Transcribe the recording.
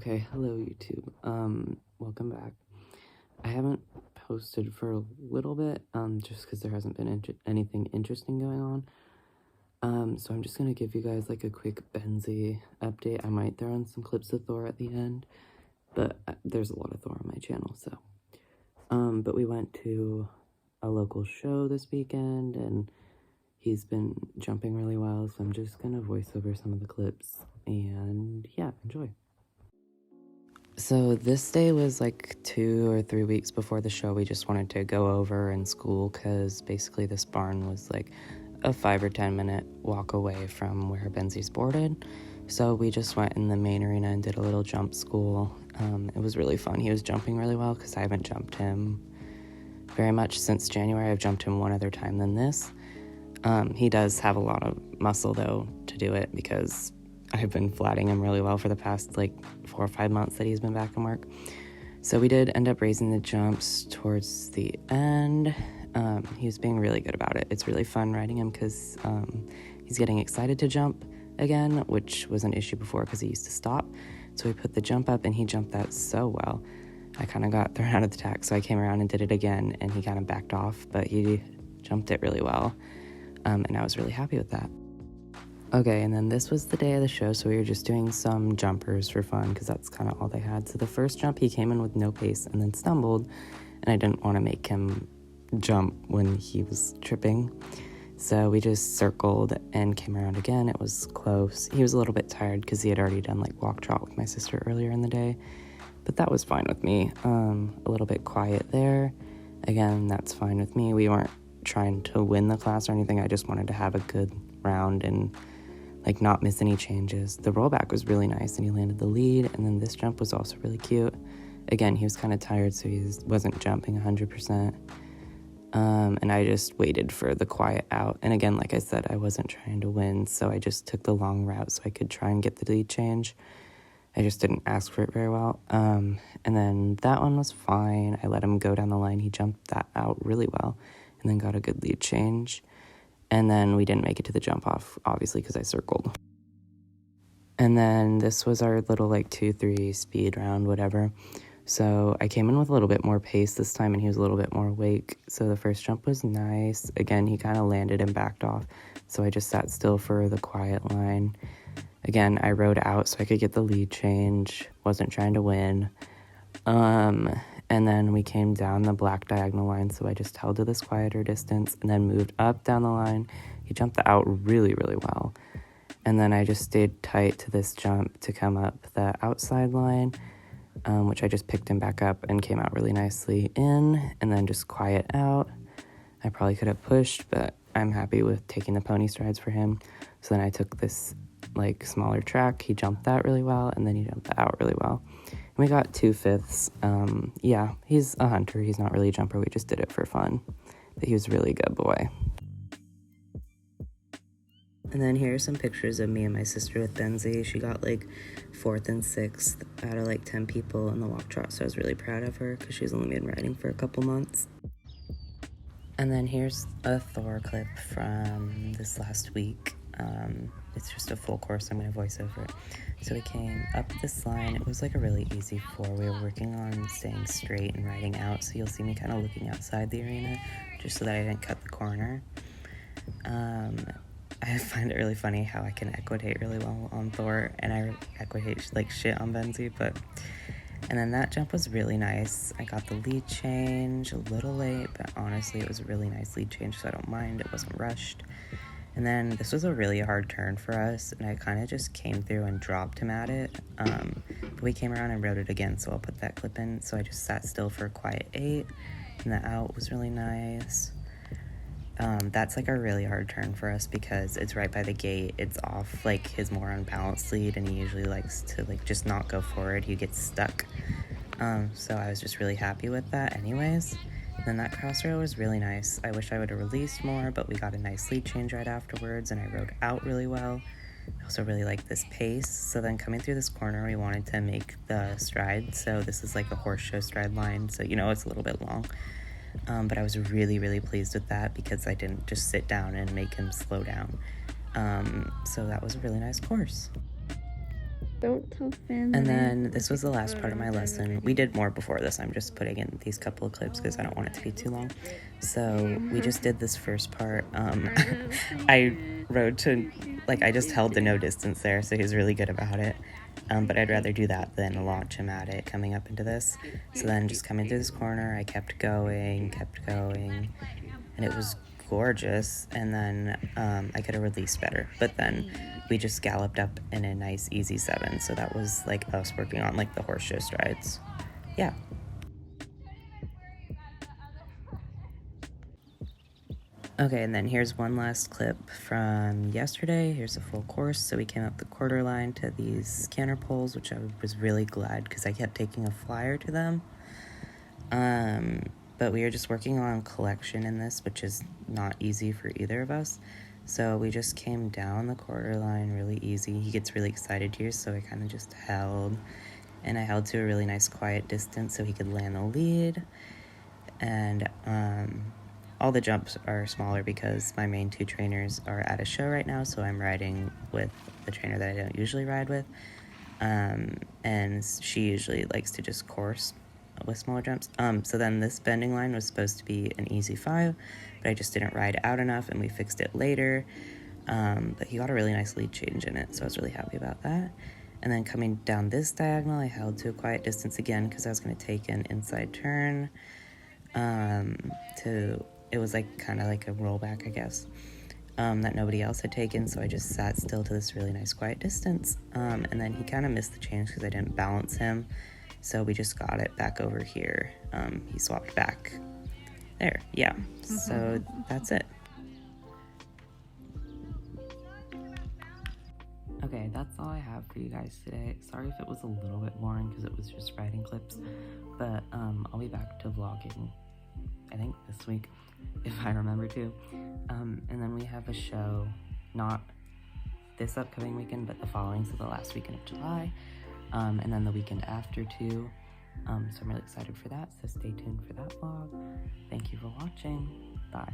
Okay, hello YouTube. Welcome back. I haven't posted for a little bit, just because there hasn't been anything interesting going on. So I'm just gonna give you guys like a quick Benzie update. I might throw in some clips of Thor at the end, but there's a lot of Thor on my channel, so. But we went to a local show this weekend, and he's been jumping really well, so I'm just gonna voice over some of the clips, and yeah, enjoy. So this day was like 2 or 3 weeks before the show. We just wanted to go over in school because basically this barn was like a 5 or 10 minute walk away from where Benzie's boarded. So we just went in the main arena and did a little jump school. It was really fun. He was jumping really well because I haven't jumped him very much since January. I've jumped him one other time than this. He does have a lot of muscle though to do it because I've been flatting him really well for the past like 4 or 5 months that he's been back in work. So we did end up raising the jumps towards the end. He was being really good about it. It's really fun riding him because he's getting excited to jump again, which was an issue before because he used to stop. So we put the jump up and he jumped that so well. I kind of got thrown out of the tack, so I came around and did it again, and he kind of backed off, but he jumped it really well. And I was really happy with that. Okay, and then this was the day of the show, so we were just doing some jumpers for fun because that's kind of all they had. So the first jump, he came in with no pace and then stumbled, and I didn't want to make him jump when he was tripping. So we just circled and came around again. It was close. He was a little bit tired because he had already done like walk trot with my sister earlier in the day, but that was fine with me. A little bit quiet there. Again, that's fine with me. We weren't trying to win the class or anything. I just wanted to have a good round and like not miss any changes. The rollback was really nice and he landed the lead, and then this jump was also really cute. Again, he was kind of tired, so he wasn't jumping 100%. And I just waited for the quiet out. And again, like I said, I wasn't trying to win, so I just took the long route so I could try and get the lead change. I just didn't ask for it very well. And then that one was fine. I let him go down the line. He jumped that out really well and then got a good lead change. And then we didn't make it to the jump off, obviously, because I circled. And then this was our little like 2-3 speed round, whatever. So I came in with a little bit more pace this time, and he was a little bit more awake. So the first jump was nice. Again, he kind of landed and backed off. So I just sat still for the quiet line. Again, I rode out so I could get the lead change. Wasn't trying to win. And then we came down the black diagonal line, so I just held to this quieter distance and then moved up down the line. He jumped the out really, really well. And then I just stayed tight to this jump to come up the outside line, which I just picked him back up and came out really nicely in, and then just quiet out. I probably could have pushed, but I'm happy with taking the pony strides for him. So then I took this like smaller track. He jumped that really well, and then he jumped that out really well. We got 2/5. Yeah, he's a hunter. He's not really a jumper. We just did it for fun. But he was a really good boy. And then here are some pictures of me and my sister with Benzie. She got like 4th and 6th out of like 10 people in the walk trot, so I was really proud of her because she's only been riding for a couple months. And then here's a Thor clip from this last week. It's just a full course. I'm going to voice over it. So we came up this line. It was like a really easy 4. We were working on staying straight and riding out, so you'll see me kind of looking outside the arena just so that I didn't cut the corner. I find it really funny how I can equitate really well on Thor, and I equitate like shit on Benzie, and then that jump was really nice. I got the lead change a little late, but honestly it was a really nice lead change, so I don't mind. It wasn't rushed. And then this was a really hard turn for us, and I kind of just came through and dropped him at it. But we came around and rode it again, so I'll put that clip in. So I just sat still for a quiet 8, and the out was really nice. That's like a really hard turn for us because it's right by the gate. It's off like his more unbalanced lead, and he usually likes to like just not go forward. He gets stuck. So I was just really happy with that anyways. And then that crossroad was really nice. I wish I would have released more, but we got a nice lead change right afterwards, and I rode out really well. I also really like this pace. So then coming through this corner, we wanted to make the stride. So this is like a horse show stride line, so you know it's a little bit long. But I was really, really pleased with that because I didn't just sit down and make him slow down. So that was a really nice course. Don't tell Finn. And then this was the last part of my lesson. We did more before this. I'm just putting in these couple of clips because I don't want it to be too long. So we just did this first part. I rode to, like, I just held the no distance there, so he was really good about it. But I'd rather do that than launch him at it coming up into this. So then just coming through this corner, I kept going, and it was gorgeous. And then I could have released better, but then we just galloped up in a nice easy 7. So that was like us working on like the horse show strides. Yeah. Okay, and then here's one last clip from yesterday. Here's a full course. So we came up the quarter line to these canter poles, which I was really glad because I kept taking a flyer to them. But we were just working on collection in this, which is not easy for either of us. So we just came down the quarter line really easy. He gets really excited here, so I kind of just held. And I held to a really nice quiet distance so he could land the lead. And all the jumps are smaller because my main 2 trainers are at a show right now, so I'm riding with the trainer that I don't usually ride with. And she usually likes to just course with smaller jumps. So then this bending line was supposed to be an easy 5, but I just didn't ride out enough, and we fixed it later. But he got a really nice lead change in it, so I was really happy about that. And then coming down this diagonal, I held to a quiet distance again because I was going to take an inside turn. It was like kind of like a rollback, I guess, that nobody else had taken. So I just sat still to this really nice quiet distance. And then he kind of missed the change because I didn't balance him. So we just got it back over here. He swapped back there. Yeah. So that's it. Okay, that's all I have for you guys today. Sorry if it was a little bit boring because it was just riding clips, but I'll be back to vlogging, I think this week, if I remember to. And then we have a show, not this upcoming weekend, but the following, so the last weekend of July, and then the weekend after too. So I'm really excited for that, so stay tuned for that vlog. Thank you for watching. Bye.